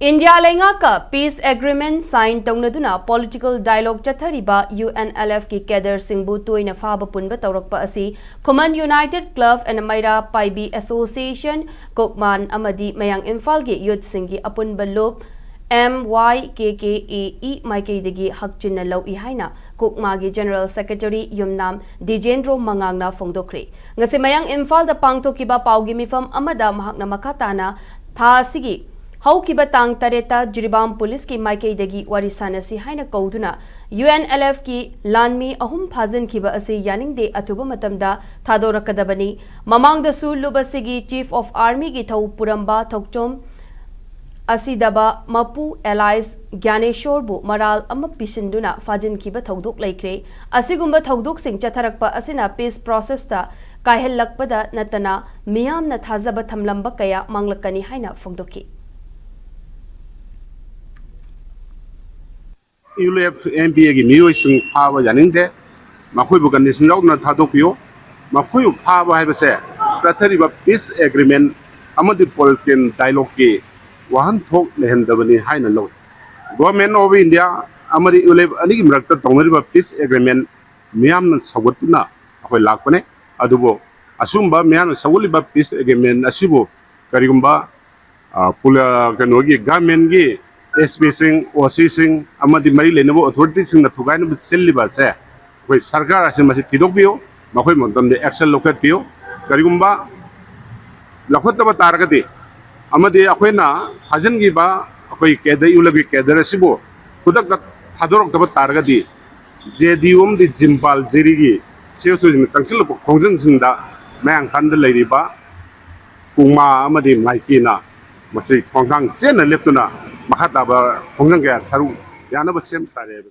India Lenga Peace Agreement signed Toina Political Dialogue Chathariba UNLF ki Cadre Singbu Toina Faba-Punba Tourakpa Ashi Common United Club and Maira Paibi Association Kokman Amadi Mayang Imphal gi Youth Singi Apunba Loop MYKKAE Maikaidagi Hakchinna Law Ihaina Kokmagi General Secretary Yumnam Dijendro Mangangna Fongdokre Ngasi Mayang Imphal the Pangtokiba Paugi Mifam Amada Mahakna Makatana Tha Sigi Haukiba Tang Tareta Jiribam Police ki Maikaidagi Warisanasi Haina Kauduna UNLF ki Lanmi Ahum Phazin Kiba Asi Yaning de Atuba Matamda Thadorakadabani Mamang the Sul Lubasigi Chief of Army ki Thau Puramba Thokchom Asidaba Mapu Allies Gyaneshorbu Maral Ama Pishinduna Fajin Kiba Thauduk Laikre Asigumba Thauduk Sing Chatharakpa Asina peace process ta Kahellakpada Natana Miyam na Thazaba Thamlamba Kaya Manglakani Haina Fogdoki Unlf MBA की मियोइसिंग फाबा जानिंगदे माखोइबो condition जाउना थादोपियो माखोइ फाबा हाइबसे चथरिबा पीस एग्रीमेंट अमदि पॉलिटिकल डायलॉग के वाहन थोक लेहनदबनी हाइना लो गवर्नमेंट ऑफ इंडिया अमदि उलेब अनिगि मरक्ता तोंगरिबा पीस एग्रीमेंट मियामन सगुतना अखोइ लाकपने अदुबो असुमबा मियामन सगुलिबा पीस एग्रीमेंट असिबो करिगुम्बा पुला कनोगी गवर्नमेंट की SP Sing, OC Sing, Amadi Mari Lenabo authority Sing the Tugan with Siliba say, with Sarkar as a Masitidopio, Mahoimon, the Axel Locatio, Karigumba, Lakotaba Targati, Amadi Aquena, Hajan Giba, Akoi Cadre, Ulabi Cadre Sibo, Kudak Hadorok Targati, Jedium, the Jimpal, Zerigi, Seos in the Tansil of Kongens in the Man Kanda Ladiba, Kuma Amadi Maikina, Masi Kongkang Sena Leptuna. Makata ba honggang kaya saru yana ba sem sare